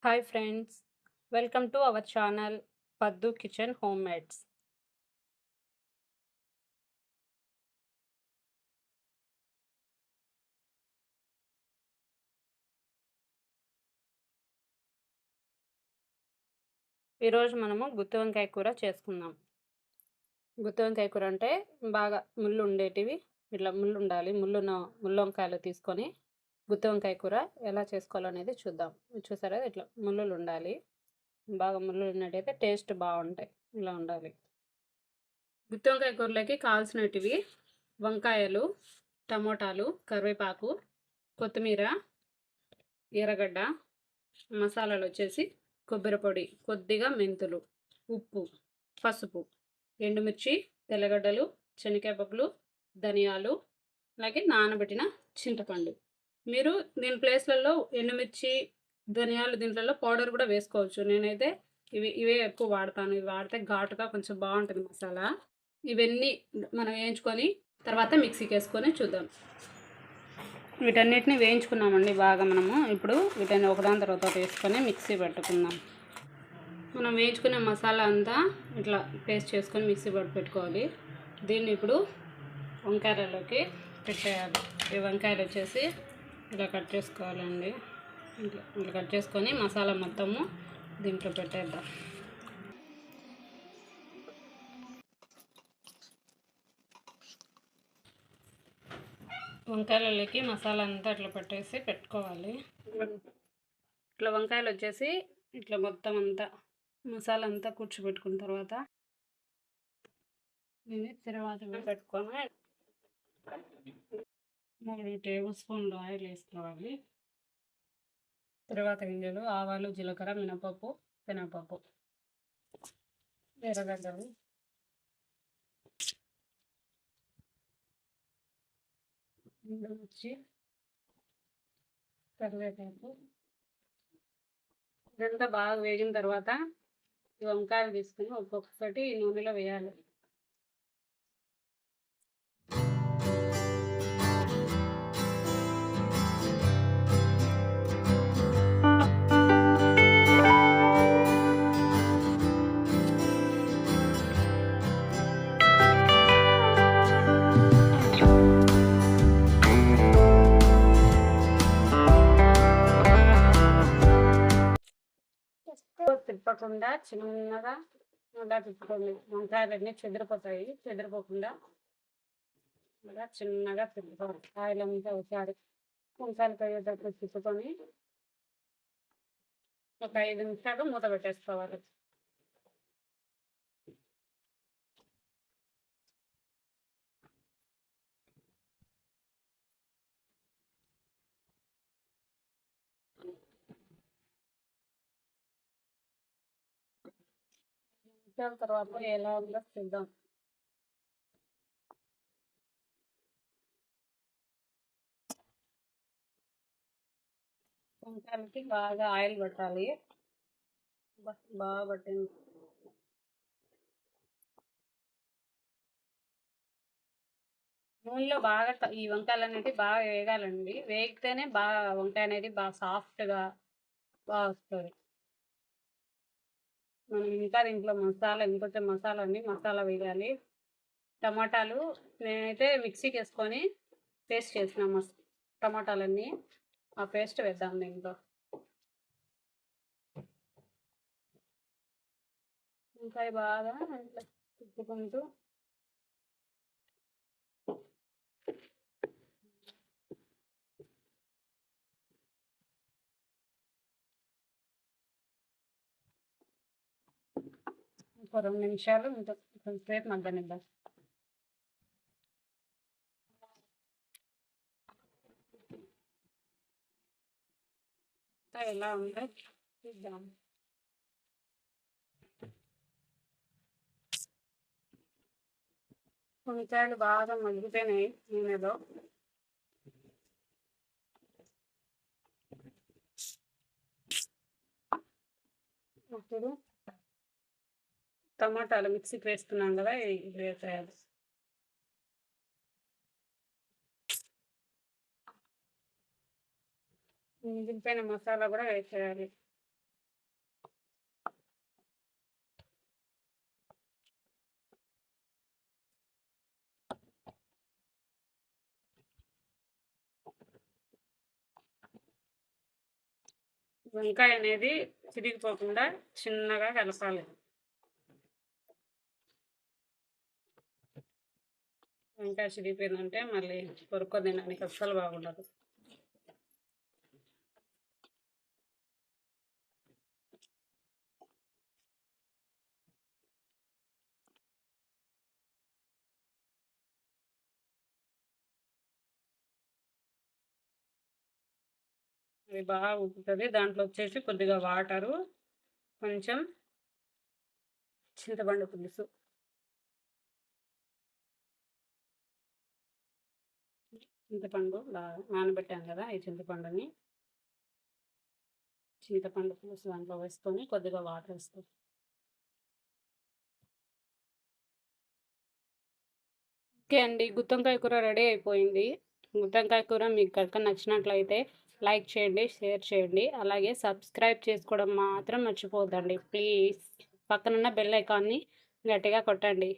Hi friends, welcome to our channel పద్దు kitchen home maids. ఈరోజు మనము గుత్తి వంకాయ కూర చేసుకుందాం. గుత్తి వంకాయ కూర అంటే బాగా ముళ్ళు ఉండేటివి, ఇట్లా ముళ్ళు ఉండాలి. ముళ్ళు వంకాయలు తీసుకొని గుత్తి వంకాయ కూర ఎలా చేసుకోవాలనేది చూద్దాం. చూసారా, ఇట్లా ముళ్ళులు ఉండాలి. బాగా ముళ్ళు ఉన్నట్టయితే టేస్ట్ బాగుంటాయి. ఇలా ఉండాలి. గుత్తి వంకాయ కూరలోకి కావాల్సినటివి వంకాయలు, టమోటాలు, కరివేపాకు, కొత్తిమీర, ఎర్రగడ్డ, మసాలాలు వచ్చేసి కొబ్బరి పొడి, కొద్దిగా మెంతులు, ఉప్పు, పసుపు, ఎండుమిర్చి, తెల్లగడ్డలు, శనగకాయ పప్పులు, ధనియాలు, అలాగే నానబెట్టిన చింతపండు. మీరు దీని ప్లేస్లలో ఎండుమిర్చి, ధనియాలు దీంట్లో పౌడర్ కూడా వేసుకోవచ్చు. నేనైతే ఇవే ఎక్కువ వాడతాను. ఇవి వాడితే ఘాటుగా కొంచెం బాగుంటుంది మసాలా. ఇవన్నీ మనం వేయించుకొని తర్వాత మిక్సీకి వేసుకొని చూద్దాం. వీటన్నిటిని వేయించుకున్నామండి బాగా. మనము ఇప్పుడు వీటన్ని ఒకదాని తర్వాత వేసుకొని మిక్సీ పెట్టుకుందాం. మనం వేయించుకునే మసాలా అంతా ఇట్లా పేస్ట్ చేసుకొని మిక్సీ పెట్టుకోవాలి. దీన్ని ఇప్పుడు వంకాయలలోకి పెట్టేయాలి. ఈ వంకాయలు వచ్చేసి ఇలా కట్ చేసుకోవాలండి. ఇట్లా కట్ చేసుకొని మసాలా మొత్తము దీంట్లో పెట్టేద్దాం. వంకాయలలోకి మసాలా అంతా ఇట్లా పెట్టేసి పెట్టుకోవాలి. ఇట్లా వంకాయలు వచ్చేసి ఇట్లా మొత్తం అంతా మసాలా అంతా కూర్చోబెట్టుకున్న తర్వాత దీన్ని తర్వాత పెట్టుకొని 3 టేబుల్ స్పూన్లు ఆయిల్ వేసుకోవాలి. తర్వాత గింజలు, ఆవాలు, జీలకర్ర, మినపప్పు, శనగపప్పు, ఎర్రగడ్డలు, ఎండుమిర్చి, కరివేపాకు. ఇదంతా బాగా వేగిన తర్వాత ఈ వంకాయలు తీసుకుని ఒక్కొక్కటి నూనెలో వేయాలి. తిప్పకుండా చిన్నగా ఇలా తిప్పుకోండి. వంకాయలన్నీ చెదిరిపోకుండా ఇలా చిన్నగా తిప్పుకోవాలి. ఆయిల్ అంతా ఒకసారి వంకాయలు కయ్యేటప్పుడు తిప్పుకొని ఒక 5 నిమిషాలు మూత పెట్టేసుకోవాలి. తర్వాత ఎలా ఉందో చూద్దాం. వంకాయలకి బాగా ఆయిల్ పట్టాలి. బాగా పట్టింది. నూనెలో బాగా ఈ వంకాయలు అనేవి బాగా వేగాలండి. వేగితేనే బాగా వంకాయ అనేది బాగా సాఫ్ట్గా బాగా వస్తుంది. మనం ఇంకా దీంట్లో ఇంకొంచెం మసాలా వేయాలి. టమాటాలు నేనైతే మిక్సీకి వేసుకొని పేస్ట్ చేసిన టమాటాలన్నీ ఆ పేస్ట్ వేద్దాం దీంట్లో. వంకాయ బాగా తిప్పుకుంటూ ఒక 2 నిమిషాలు కొంచెంసేపు మగ్గనిద్దాం. ఎలా ఉందో చూద్దాం. వంకాయలు బాగా మగ్గిపోయినాయి నూనెలో. ఇప్పుడు టమాటాలు మిక్సీకి వేసుకున్నాం కదా, ఇది వేసేయాలి. మిగిలిపోయిన మసాలా కూడా వేసేయాలి. వంకాయ అనేది చిరిగిపోకుండా చిన్నగా కలపాలి. వంకాయ చిరిగిపోయిందంటే మళ్ళీ కొరుక్కొని తినడానికి అస్సలు బాగుండదు. అది బాగా ఉడుకుతది. దాంట్లో వచ్చేసి కొద్దిగా వాటరు, కొంచెం చింతపండు పులుసు. చింతపండు నానబెట్టాం కదా! ఈ చింతపండు పులుసు దాంట్లో వేసుకొని కొద్దిగా వాటర్ వేస్తాం. ఓకే అండి. గుత్తొంకాయ కూర రెడీ అయిపోయింది. గుత్తొంకాయ కూర మీకు కనుక నచ్చినట్లయితే లైక్ చేయండి, షేర్ చేయండి. అలాగే సబ్స్క్రైబ్ చేసుకోవడం మాత్రం మర్చిపోవద్దండి ప్లీజ్. పక్కనున్న బెల్ ఐకాన్ని గట్టిగా కొట్టండి.